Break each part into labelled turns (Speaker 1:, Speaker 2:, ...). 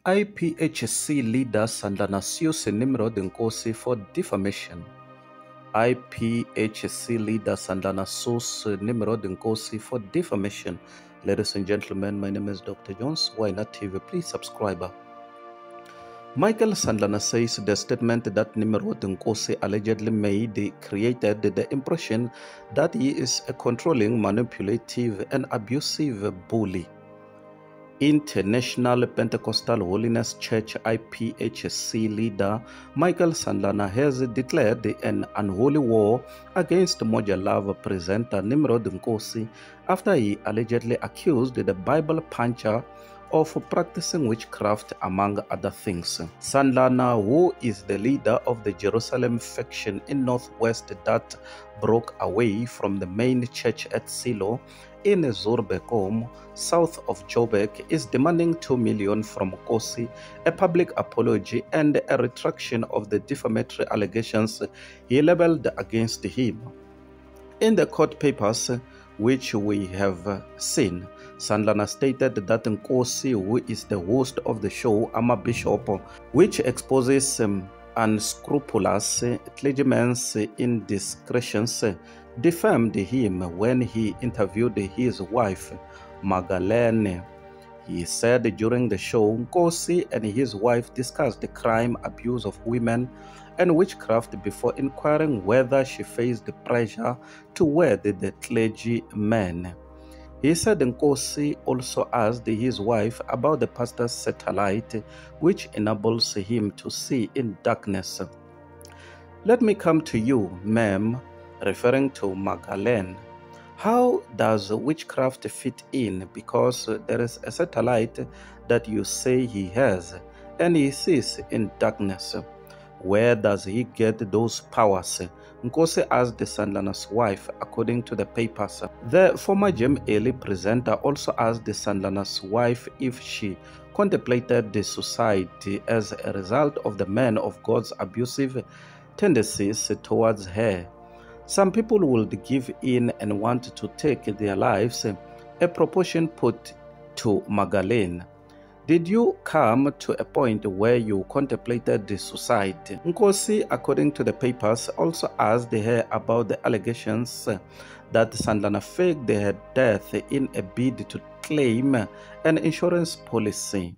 Speaker 1: IPHC leader Sandlana sues Nimrod Nkosi for defamation. IPHC leader Sandlana sues Nimrod Nkosi for defamation. Ladies and gentlemen, my name is Dr. Jones. Why not TV? Please subscribe. Michael Sandlana says the statement that Nimrod Nkosi allegedly made created the impression that he is a controlling, manipulative, and abusive bully. International Pentecostal Holiness Church IPHC leader Michael Sandlana has declared an unholy war against mojalove presenter Nimrod Nkosi after he allegedly accused the Bible puncher of practicing witchcraft, among other things. Sandlana, who is the leader of the Jerusalem faction in Northwest that broke away from the main church at Silo in Zurbekom, south of Joburg, is demanding $2 million from Nkosi, a public apology, and a retraction of the defamatory allegations he labeled against him. In the court papers, which we have seen, Sandlana stated that Nkosi, who is the host of the show I'm a Bishop, which exposes unscrupulous clergymen's indiscretions, defamed him when he interviewed his wife, Magdalene. He said during the show, Nkosi and his wife discussed the crime, abuse of women, and witchcraft before inquiring whether she faced the pressure to wed the clergyman. He said Nkosi also asked his wife about the pastor's satellite, which enables him to see in darkness. "Let me come to you, ma'am," referring to Magdalene. "How does witchcraft fit in? Because there is a satellite that you say he has, and he sees in darkness. Where does he get those powers?" Nkosi asked Sandlana's wife, according to the papers. The former Gem Early presenter also asked Sandlana's wife if she contemplated the suicide as a result of the man of God's abusive tendencies towards her. "Some people would give in and want to take their lives," a proportion put to Magdalene. "Did you come to a point where you contemplated the suicide?" Nkosi, according to the papers, also asked her about the allegations that Sandlana faked her death in a bid to claim an insurance policy.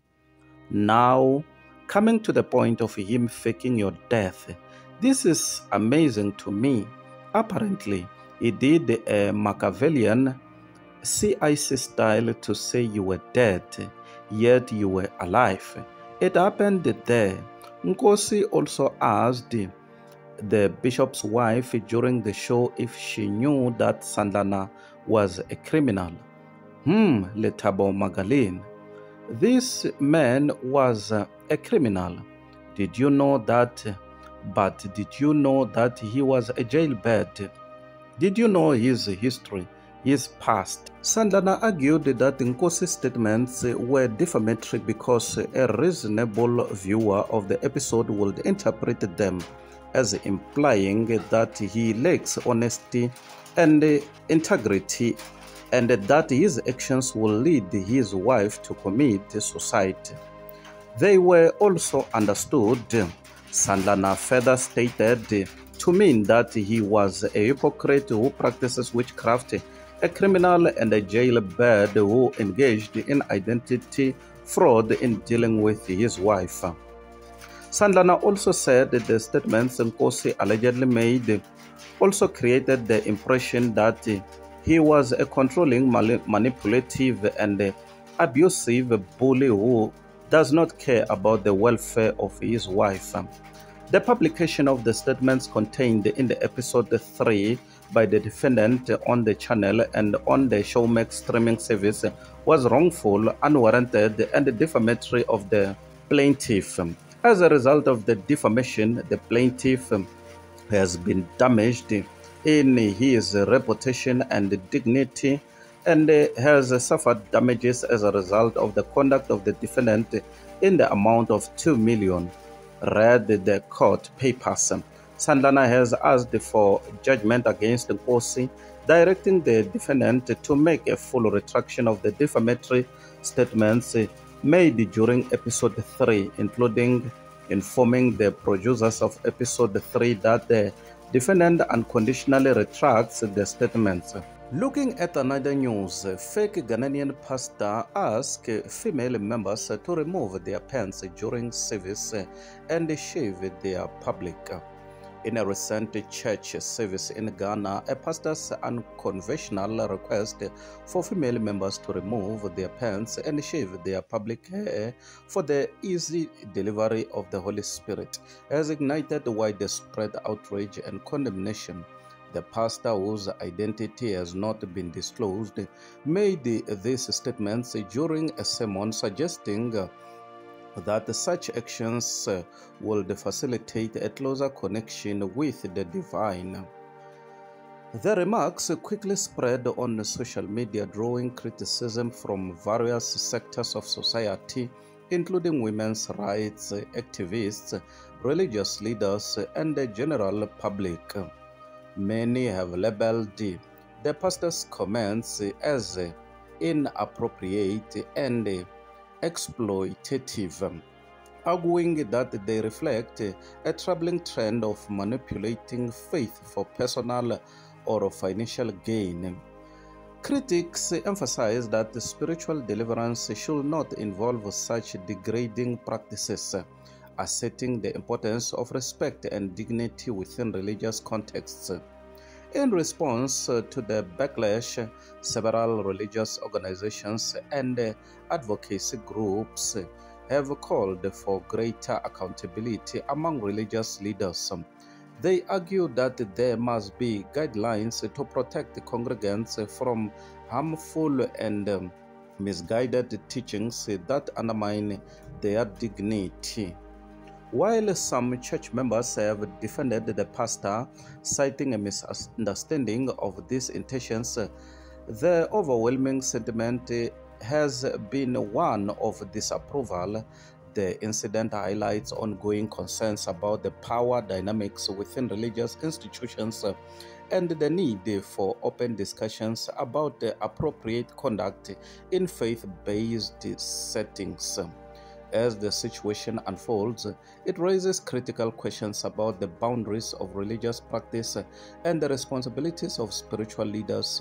Speaker 1: "Now, coming to the point of him faking your death, this is amazing to me. Apparently, he did a Machiavellian CIC style to say you were dead, yet you were alive. It happened there." Nkosi also asked the bishop's wife during the show if she knew that Sandlana was a criminal. Letabo Magdalene. "This man was a criminal. Did you know that? But did you know that he was a jailbird? Did you know his history, his past?" Sandlana argued that Nkosi's statements were defamatory because a reasonable viewer of the episode would interpret them as implying that he lacks honesty and integrity, and that his actions will lead his wife to commit suicide. They were also understood, Sandlana further stated, to mean that he was a hypocrite who practices witchcraft, a criminal, and a jailbird who engaged in identity fraud in dealing with his wife. Sandlana also said that the statements Nkosi allegedly made also created the impression that he was a controlling, manipulative, and abusive bully who does not care about the welfare of his wife. The publication of the statements contained in the episode 3 by the defendant on the channel and on the Showmax streaming service was wrongful, unwarranted, and defamatory of the plaintiff. As a result of the defamation, the plaintiff has been damaged in his reputation and dignity and has suffered damages as a result of the conduct of the defendant in the amount of $2 million, read the court papers. Sandlana has asked for judgment against Nkosi, directing the defendant to make a full retraction of the defamatory statements made during episode 3, including informing the producers of episode 3 that the defendant unconditionally retracts the statements. Looking at another news, fake Ghanaian pastor asked female members to remove their pants during service and shave their public. In a recent church service in Ghana, a pastor's unconventional request for female members to remove their pants and shave their public hair for the easy delivery of the Holy Spirit has ignited widespread outrage and condemnation. The pastor, whose identity has not been disclosed, made these statements during a sermon suggesting that such actions would facilitate a closer connection with the divine. The remarks quickly spread on social media, drawing criticism from various sectors of society, including women's rights activists, religious leaders, and the general public. Many have labeled the pastor's comments as inappropriate and exploitative, arguing that they reflect a troubling trend of manipulating faith for personal or financial gain. Critics emphasize that spiritual deliverance should not involve such degrading practices, asserting the importance of respect and dignity within religious contexts. In response to the backlash, several religious organizations and advocacy groups have called for greater accountability among religious leaders. They argue that there must be guidelines to protect congregants from harmful and misguided teachings that undermine their dignity. While some church members have defended the pastor, citing a misunderstanding of these intentions, the overwhelming sentiment has been one of disapproval. The incident highlights ongoing concerns about the power dynamics within religious institutions and the need for open discussions about the appropriate conduct in faith-based settings. As the situation unfolds, it raises critical questions about the boundaries of religious practice and the responsibilities of spiritual leaders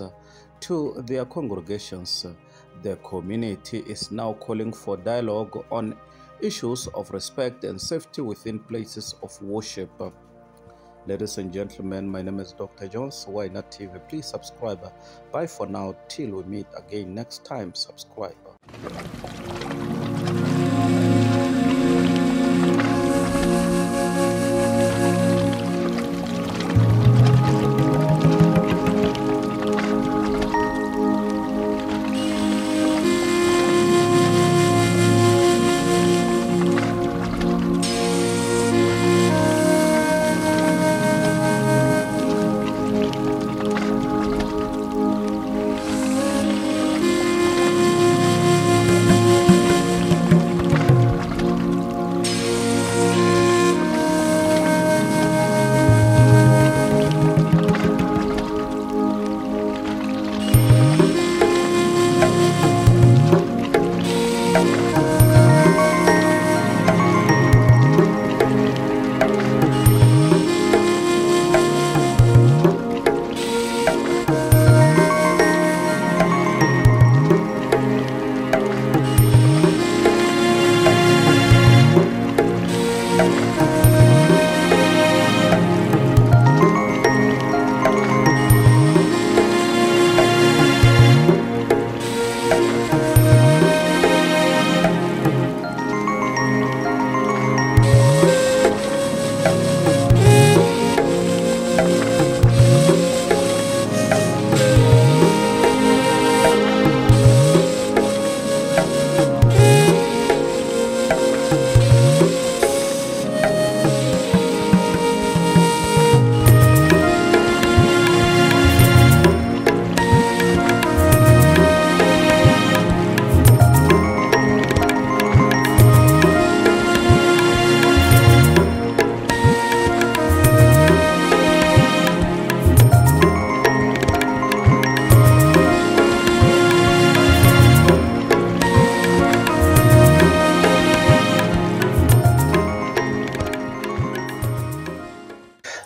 Speaker 1: to their congregations. The community is now calling for dialogue on issues of respect and safety within places of worship. Ladies and gentlemen, my name is Dr. Jones. Why Not TV? Please subscribe. Bye for now. Till we meet again next time. Subscribe.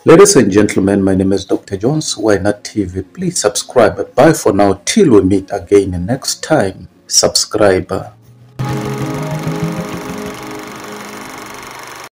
Speaker 1: Ladies and gentlemen, my name is Dr. Jones, Why Not TV. Please subscribe. Bye for now till we meet again next time. Subscribe.